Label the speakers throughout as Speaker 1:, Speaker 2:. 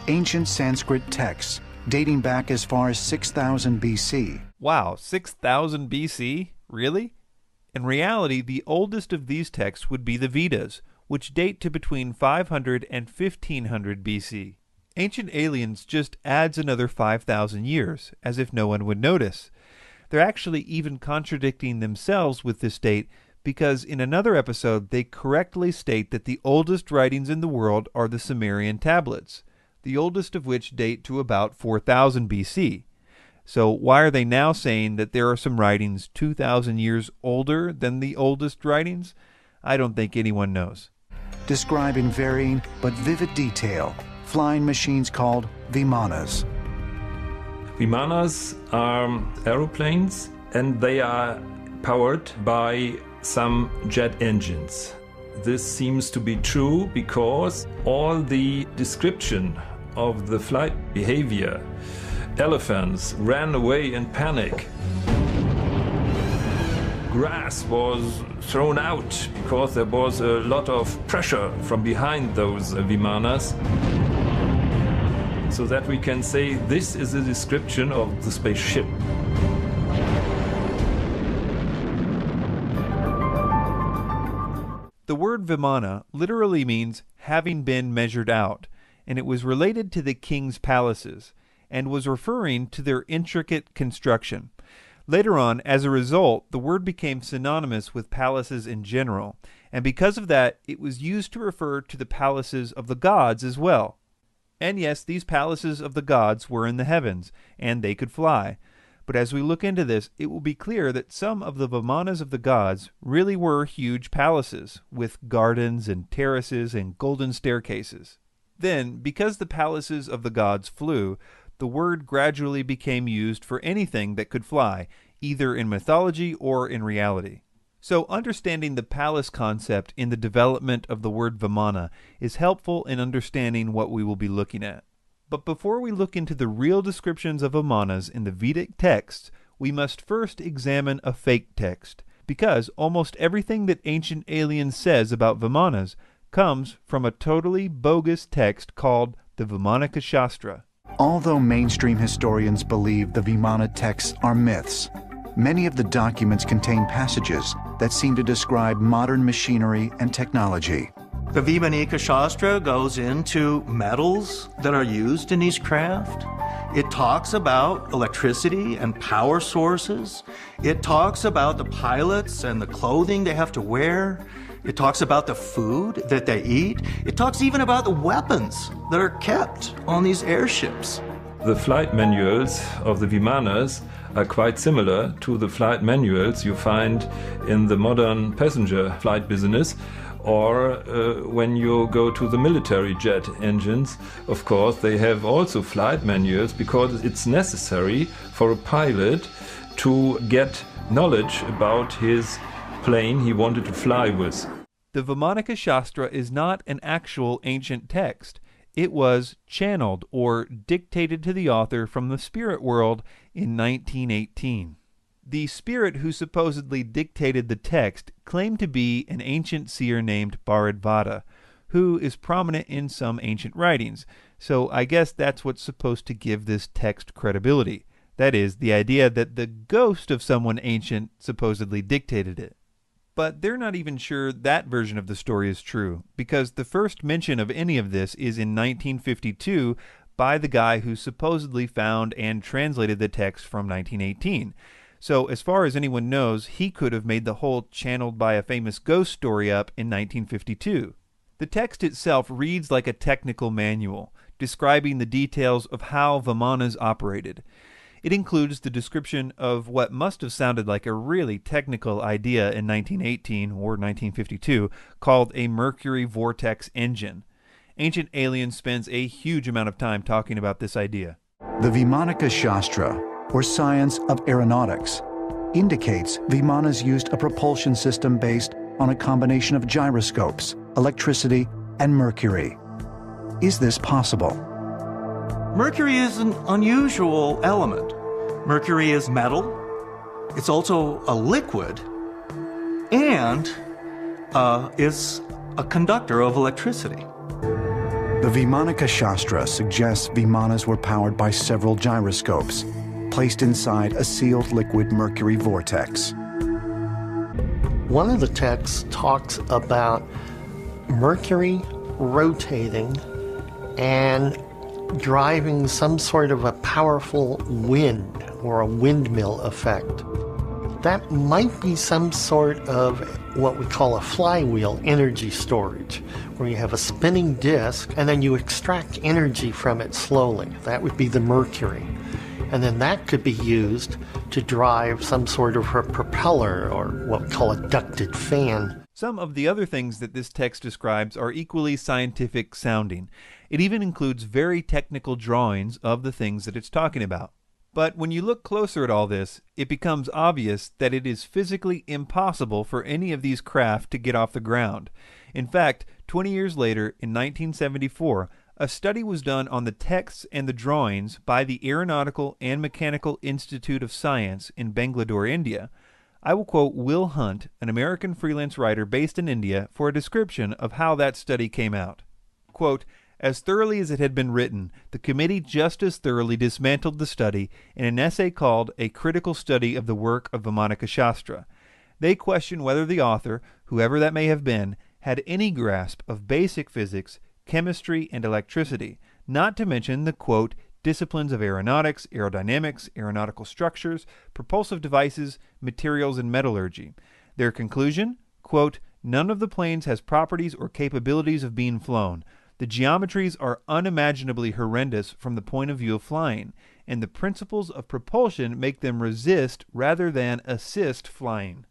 Speaker 1: ancient Sanskrit texts dating back as far as 6000 BC.
Speaker 2: Wow, 6000 BC? Really? In reality, the oldest of these texts would be the Vedas, which date to between 500 and 1500 BC. Ancient Aliens just adds another 5,000 years, as if no one would notice. They're actually even contradicting themselves with this date, because in another episode they correctly state that the oldest writings in the world are the Sumerian tablets, the oldest of which date to about 4000 BC. So why are they now saying that there are some writings 2,000 years older than the oldest writings? I don't think anyone knows.
Speaker 1: Describe in varying but vivid detail flying machines called Vimanas.
Speaker 3: Vimanas are aeroplanes, and they are powered by some jet engines. This seems to be true because all the description of the flight behavior, elephants ran away in panic. Grass was thrown out because there was a lot of pressure from behind those Vimanas. So that we can say this is a description of the spaceship.
Speaker 2: The word Vimana literally means having been measured out, and it was related to the king's palaces, and was referring to their intricate construction. Later on, as a result, the word became synonymous with palaces in general, and because of that, it was used to refer to the palaces of the gods as well. And yes, these palaces of the gods were in the heavens, and they could fly. But as we look into this, it will be clear that some of the Vimanas of the gods really were huge palaces, with gardens and terraces and golden staircases. Then, because the palaces of the gods flew, the word gradually became used for anything that could fly, either in mythology or in reality. So understanding the palace concept in the development of the word Vimana is helpful in understanding what we will be looking at. But before we look into the real descriptions of Vimanas in the Vedic texts, we must first examine a fake text, because almost everything that Ancient Aliens says about Vimanas comes from a totally bogus text called the Vimana Shastra.
Speaker 1: Although mainstream historians believe the Vimana texts are myths, many of the documents contain passages that seem to describe modern machinery and technology.
Speaker 4: The Vimana Shastra goes into metals that are used in each craft. It talks about electricity and power sources. It talks about the pilots and the clothing they have to wear. It talks about the food that they eat. It talks even about the weapons that are kept on these airships.
Speaker 3: The flight manuals of the Vimanas are quite similar to the flight manuals you find in the modern passenger flight business, or when you go to the military jet engines. Of course, they have also flight manuals because it's necessary for a pilot to get knowledge about his plane he wanted to fly with.
Speaker 2: The Vimana Shastra is not an actual ancient text. It was channeled or dictated to the author from the spirit world in 1918. The spirit who supposedly dictated the text claimed to be an ancient seer named Bharadvata, who is prominent in some ancient writings, so I guess that's what's supposed to give this text credibility. That is, the idea that the ghost of someone ancient supposedly dictated it. But they're not even sure that version of the story is true, because the first mention of any of this is in 1952 by the guy who supposedly found and translated the text from 1918. So as far as anyone knows, he could have made the whole channeled by a famous ghost story up in 1952. The text itself reads like a technical manual, describing the details of how Vimanas operated. It includes the description of what must have sounded like a really technical idea in 1918 or 1952 called a mercury vortex engine. Ancient Aliens spends a huge amount of time talking about this idea.
Speaker 1: The Vimana Shastra, or science of aeronautics, indicates Vimanas used a propulsion system based on a combination of gyroscopes, electricity, and mercury. Is this possible?
Speaker 4: Mercury is an unusual element. Mercury is metal. It's also a liquid and is a conductor of electricity.
Speaker 1: The Vimana Shastra suggests Vimanas were powered by several gyroscopes, placed inside a sealed liquid mercury vortex.
Speaker 5: One of the texts talks about Mercury rotating and driving some sort of a powerful wind or a windmill effect. That might be some sort of what we call a flywheel energy storage, where you have a spinning disk and then you extract energy from it slowly. That would be the mercury. And then that could be used to drive some sort of a propeller or what we call a ducted fan.
Speaker 2: Some of the other things that this text describes are equally scientific sounding. It even includes very technical drawings of the things that it's talking about. But when you look closer at all this, it becomes obvious that it is physically impossible for any of these craft to get off the ground. In fact, 20 years later, in 1974, a study was done on the texts and the drawings by the Aeronautical and Mechanical Institute of Science in Bangalore, India. I will quote Will Hunt, an American freelance writer based in India, for a description of how that study came out. Quote, "As thoroughly as it had been written, the committee just as thoroughly dismantled the study in an essay called A Critical Study of the Work of Vimana Shastra. They question whether the author, whoever that may have been, had any grasp of basic physics, chemistry, and electricity, not to mention the, quote, disciplines of aeronautics, aerodynamics, aeronautical structures, propulsive devices, materials, and metallurgy. Their conclusion, quote, none of the planes has properties or capabilities of being flown. The geometries are unimaginably horrendous from the point of view of flying, and the principles of propulsion make them resist rather than assist flying."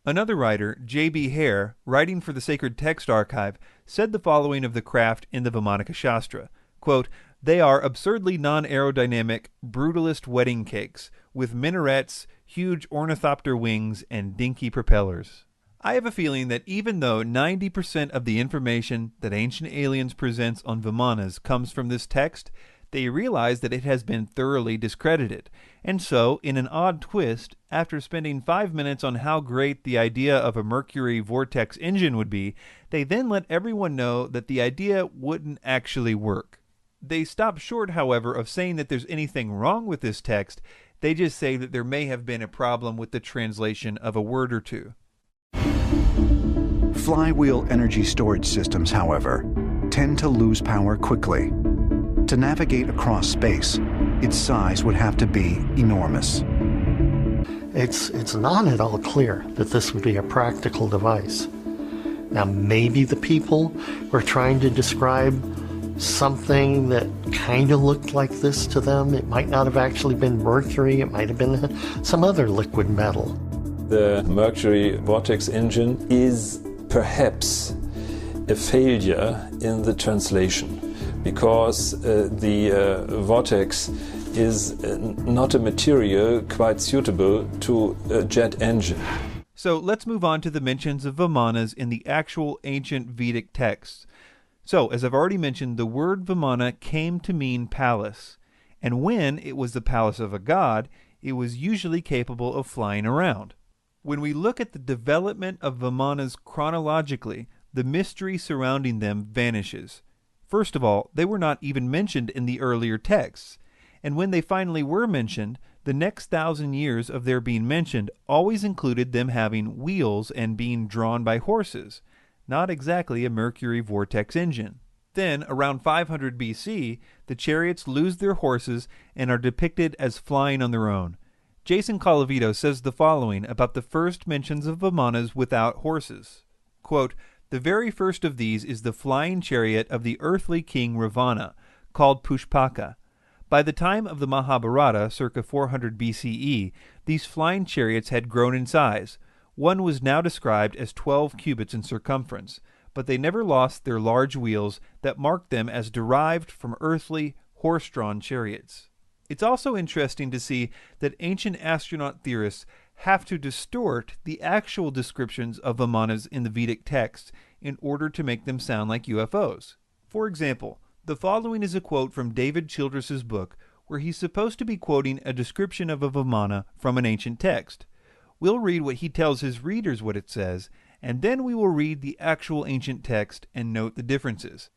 Speaker 2: Another writer, J.B. Hare, writing for the Sacred Text Archive, said the following of the craft in the Vimana Shastra, quote, "They are absurdly non-aerodynamic, brutalist wedding cakes, with minarets, huge ornithopter wings, and dinky propellers." I have a feeling that even though 90% of the information that Ancient Aliens presents on Vimanas comes from this text, they realize that it has been thoroughly discredited. And so, in an odd twist, after spending 5 minutes on how great the idea of a mercury vortex engine would be, they then let everyone know that the idea wouldn't actually work. They stop short, however, of saying that there's anything wrong with this text. They just say that there may have been a problem with the translation of a word or two.
Speaker 1: Flywheel energy storage systems, however, tend to lose power quickly. To navigate across space, its size would have to be enormous.
Speaker 5: It's not at all clear that this would be a practical device. Now, maybe the people were trying to describe something that kind of looked like this to them. It might not have actually been mercury. It might have been some other liquid metal.
Speaker 3: The mercury vortex engine is perhaps a failure in the translation, because the vortex is not a material quite suitable to a jet engine.
Speaker 2: So let's move on to the mentions of Vimanas in the actual ancient Vedic texts. So, as I've already mentioned, the word Vimana came to mean palace, and when it was the palace of a god, it was usually capable of flying around. When we look at the development of Vimanas chronologically, the mystery surrounding them vanishes. First of all, they were not even mentioned in the earlier texts, and when they finally were mentioned, the next 1,000 years of their being mentioned always included them having wheels and being drawn by horses, not exactly a mercury vortex engine. Then, around 500 BC, the chariots lose their horses and are depicted as flying on their own. Jason Colavito says the following about the first mentions of Vimanas without horses. Quote, "The very first of these is the flying chariot of the earthly king Ravana, called Pushpaka. By the time of the Mahabharata, circa 400 BCE, these flying chariots had grown in size. One was now described as 12 cubits in circumference, but they never lost their large wheels that marked them as derived from earthly, horse-drawn chariots." It's also interesting to see that ancient astronaut theorists have to distort the actual descriptions of Vimanas in the Vedic texts in order to make them sound like UFOs. For example, the following is a quote from David Childress's book, where he's supposed to be quoting a description of a Vimana from an ancient text. We'll read what he tells his readers what it says, and then we will read the actual ancient text and note the differences.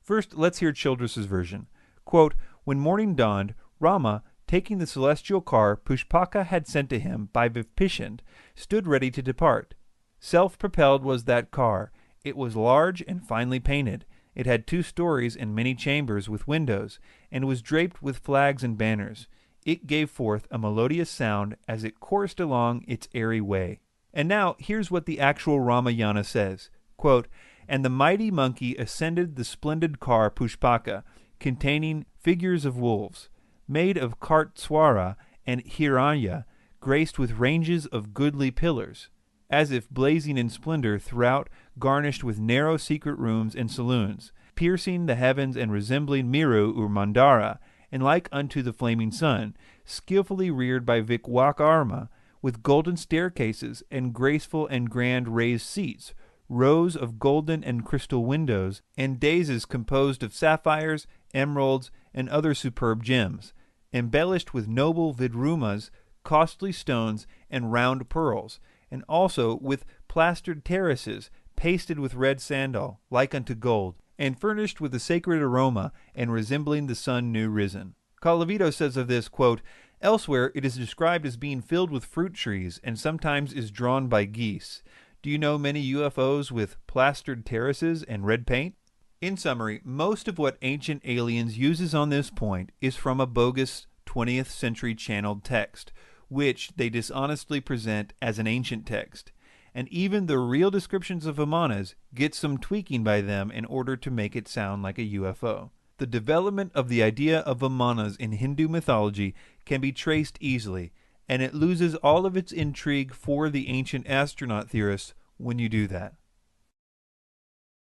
Speaker 2: First, let's hear Childress's version. Quote, "When morning dawned, Rama, taking the celestial car Pushpaka had sent to him by Vipishand, stood ready to depart. Self-propelled was that car. It was large and finely painted. It had 2 stories and many chambers with windows, and was draped with flags and banners. It gave forth a melodious sound as it coursed along its airy way." And now, here's what the actual Ramayana says. Quote, "And the mighty monkey ascended the splendid car Pushpaka, containing figures of wolves, made of Kartswara and Hiranya, graced with ranges of goodly pillars, as if blazing in splendor throughout, garnished with narrow secret rooms and saloons, piercing the heavens and resembling Miru or Mandara, and like unto the flaming sun, skillfully reared by Vikwakarma, with golden staircases and graceful and grand raised seats, rows of golden and crystal windows, and daises composed of sapphires, emeralds, and other superb gems, embellished with noble vidrumas, costly stones, and round pearls, and also with plastered terraces, pasted with red sandal, like unto gold, and furnished with a sacred aroma, and resembling the sun new risen." Colavito says of this, quote, "Elsewhere it is described as being filled with fruit trees, and sometimes is drawn by geese. Do you know many UFOs with plastered terraces and red paint?" In summary, most of what Ancient Aliens uses on this point is from a bogus 20th century channeled text, which they dishonestly present as an ancient text. And even the real descriptions of Vimanas get some tweaking by them in order to make it sound like a UFO. The development of the idea of Vimanas in Hindu mythology can be traced easily, and it loses all of its intrigue for the ancient astronaut theorists when you do that.